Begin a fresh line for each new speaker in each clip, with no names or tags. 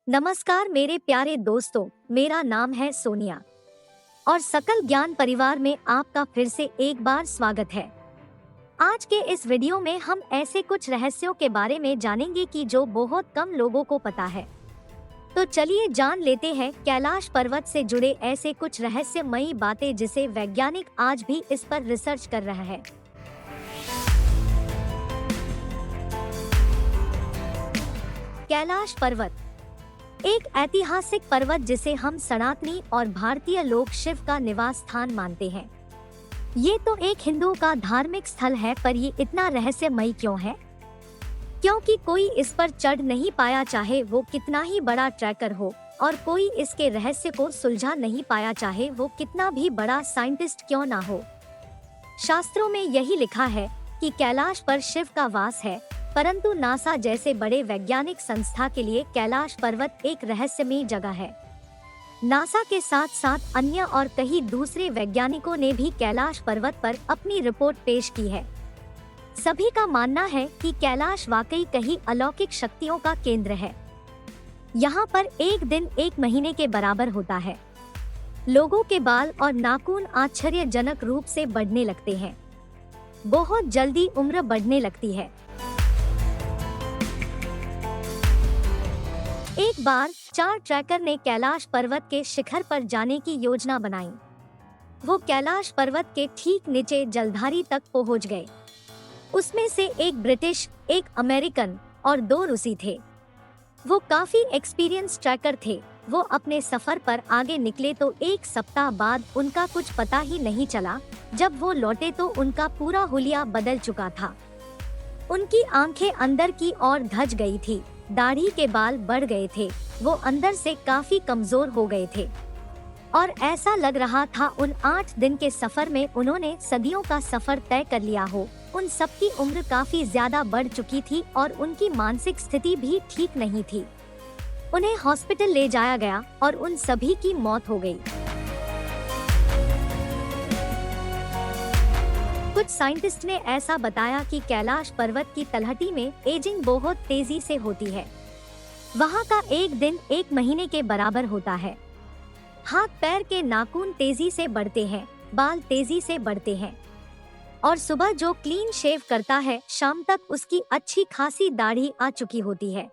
नमस्कार मेरे प्यारे दोस्तों, मेरा नाम है सोनिया और सकल ज्ञान परिवार में आपका फिर से एक बार स्वागत है। आज के इस वीडियो में हम ऐसे कुछ रहस्यों के बारे में जानेंगे कि जो बहुत कम लोगों को पता है। तो चलिए जान लेते हैं कैलाश पर्वत से जुड़े ऐसे कुछ रहस्यमयी बातें जिसे वैज्ञानिक आज भी इस पर रिसर्च कर रहा है। कैलाश पर्वत एक ऐतिहासिक पर्वत जिसे हम सनातनी और भारतीय लोग शिव का निवास स्थान मानते हैं। ये तो एक हिंदुओं का धार्मिक स्थल है, पर ये इतना रहस्यमयी क्यों है? क्योंकि कोई इस पर चढ़ नहीं पाया, चाहे वो कितना ही बड़ा ट्रैकर हो, और कोई इसके रहस्य को सुलझा नहीं पाया, चाहे वो कितना भी बड़ा साइंटिस्ट क्यों ना हो। शास्त्रों में यही लिखा है कि कैलाश पर शिव का वास है, परंतु नासा जैसे बड़े वैज्ञानिक संस्था के लिए कैलाश पर्वत एक रहस्यमयी जगह है। नासा के साथ साथ अन्य और कई दूसरे वैज्ञानिकों ने भी कैलाश पर्वत पर अपनी रिपोर्ट पेश की है। सभी का मानना है कि कैलाश वाकई कई अलौकिक शक्तियों का केंद्र है। यहाँ पर एक दिन एक महीने के बराबर होता है। लोगों के बाल और नाखून आश्चर्यजनक रूप से बढ़ने लगते हैं। बहुत जल्दी उम्र बढ़ने लगती है। एक बार 4 ट्रैकर ने कैलाश पर्वत के शिखर पर जाने की योजना बनाई। वो कैलाश पर्वत के ठीक नीचे जलधारी तक पहुंच गए। उसमें से एक ब्रिटिश, एक अमेरिकन और 2 रूसी थे। वो काफी एक्सपीरियंस ट्रैकर थे। वो अपने सफर पर आगे निकले तो 1 सप्ताह बाद उनका कुछ पता ही नहीं चला। जब वो लौटे तो उनका पूरा हुलिया बदल चुका था। उनकी आंखें अंदर की ओर धंस गई थी, दाढ़ी के बाल बढ़ गए थे, वो अंदर से काफी कमजोर हो गए थे और ऐसा लग रहा था उन 8 दिन के सफर में उन्होंने सदियों का सफर तय कर लिया हो। उन सबकी उम्र काफी ज्यादा बढ़ चुकी थी और उनकी मानसिक स्थिति भी ठीक नहीं थी। उन्हें हॉस्पिटल ले जाया गया और उन सभी की मौत हो गई। कुछ साइंटिस्ट ने ऐसा बताया कि कैलाश पर्वत की तलहटी में एजिंग बहुत तेजी से होती है। वहाँ का एक दिन एक महीने के बराबर होता है। हाथ पैर के नाखून तेजी से बढ़ते हैं, बाल तेजी से बढ़ते हैं और सुबह जो क्लीन शेव करता है, शाम तक उसकी अच्छी खासी दाढ़ी आ चुकी होती है।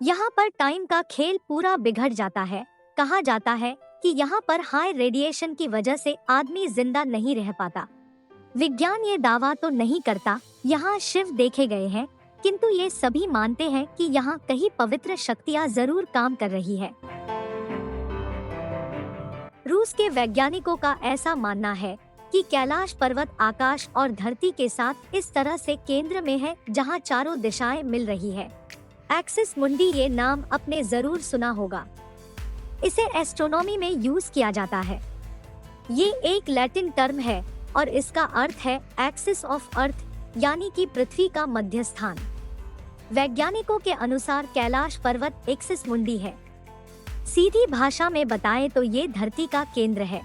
यहाँ पर टाइम का खेल पूरा बिगड़ जाता है। कहा जाता है कि यहाँ पर हाई रेडिएशन की वजह से आदमी जिंदा नहीं रह पाता। विज्ञान ये दावा तो नहीं करता यहाँ शिव देखे गए हैं, किंतु ये सभी मानते हैं कि यहाँ कई पवित्र शक्तियाँ जरूर काम कर रही है। रूस के वैज्ञानिकों का ऐसा मानना है कि कैलाश पर्वत आकाश और धरती के साथ इस तरह से केंद्र में है जहाँ चारों दिशाएं मिल रही है। एक्सिस मुंडी ये नाम आपने जरूर सुना होगा। इसे एस्ट्रोनॉमी में यूज किया जाता है। ये एक लैटिन टर्म है और इसका अर्थ है एक्सिस ऑफ अर्थ, यानी कि पृथ्वी का मध्य स्थान। वैज्ञानिकों के अनुसार कैलाश पर्वत एक्सिस मुंडी है। सीधी भाषा में बताएं तो ये धरती का केंद्र है।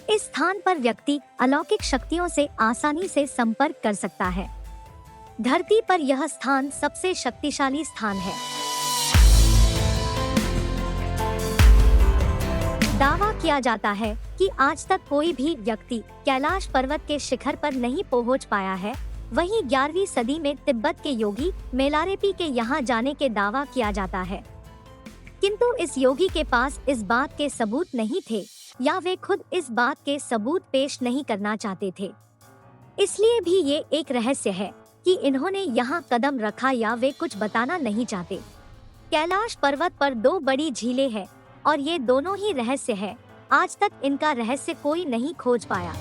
इस स्थान पर व्यक्ति अलौकिक शक्तियों से आसानी से संपर्क कर सकता है। धरती पर यह स्थान सबसे शक्तिशाली स्थान है। दावा किया जाता है कि आज तक कोई भी व्यक्ति कैलाश पर्वत के शिखर पर नहीं पहुंच पाया है। वहीं 11वीं सदी में तिब्बत के योगी मेलारेपी के यहाँ जाने के दावा किया जाता है, किंतु इस योगी के पास इस बात के सबूत नहीं थे या वे खुद इस बात के सबूत पेश नहीं करना चाहते थे। इसलिए भी ये एक रहस्य है कि इन्होंने यहाँ कदम रखा या वे कुछ बताना नहीं चाहते। कैलाश पर्वत पर 2 बड़ी झीलें हैं और ये दोनों ही रहस्य है। आज तक इनका रहस्य कोई नहीं खोज पाया।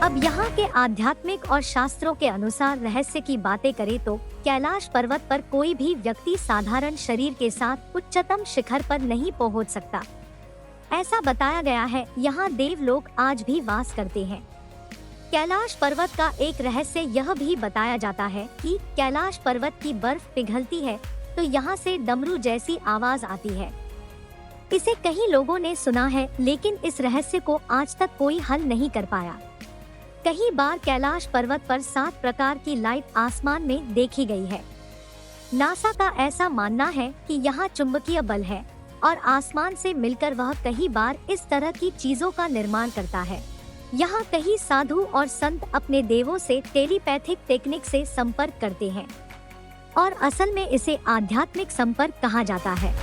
अब यहाँ के आध्यात्मिक और शास्त्रों के अनुसार रहस्य की बातें करें तो कैलाश पर्वत पर कोई भी व्यक्ति साधारण शरीर के साथ उच्चतम शिखर पर नहीं पहुँच सकता। ऐसा बताया गया है। यहाँ देवलोक आज भी वास करते हैं। कैलाश पर्वत का एक रहस्य यह भी बताया जाता है कि कैलाश पर्वत की बर्फ पिघलती है तो यहाँ से डमरू जैसी आवाज आती है। इसे कई लोगों ने सुना है, लेकिन इस रहस्य को आज तक कोई हल नहीं कर पाया। कई बार कैलाश पर्वत पर 7 प्रकार की लाइट आसमान में देखी गई है। नासा का ऐसा मानना है कि यहाँ चुंबकीय बल है और आसमान से मिलकर वह कई बार इस तरह की चीजों का निर्माण करता है। यहाँ कई साधु और संत अपने देवों से टेलीपैथिक टेक्निक से संपर्क करते हैं और असल में इसे आध्यात्मिक संपर्क कहा जाता है।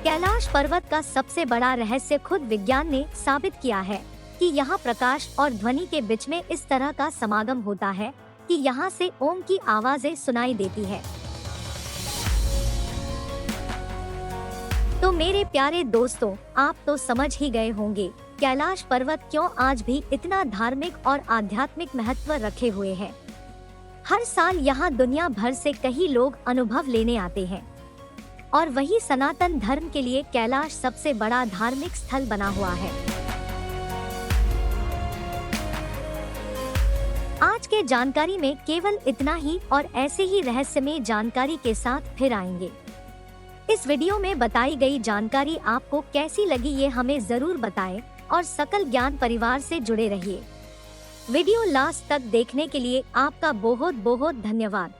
कैलाश पर्वत का सबसे बड़ा रहस्य खुद विज्ञान ने साबित किया है कि यहाँ प्रकाश और ध्वनि के बीच में इस तरह का समागम होता है कि यहाँ से ओम की आवाजें सुनाई देती है। तो मेरे प्यारे दोस्तों, आप तो समझ ही गए होंगे कैलाश पर्वत क्यों आज भी इतना धार्मिक और आध्यात्मिक महत्व रखे हुए है। हर साल यहाँ दुनिया भर से कई लोग अनुभव लेने आते हैं और वही सनातन धर्म के लिए कैलाश सबसे बड़ा धार्मिक स्थल बना हुआ है। आज के जानकारी में केवल इतना ही और ऐसे ही रहस्यमय जानकारी के साथ फिर आएंगे। इस वीडियो में बताई गई जानकारी आपको कैसी लगी ये हमें जरूर बताएं और सकल ज्ञान परिवार से जुड़े रहिए। वीडियो लास्ट तक देखने के लिए आपका बहुत बहुत धन्यवाद।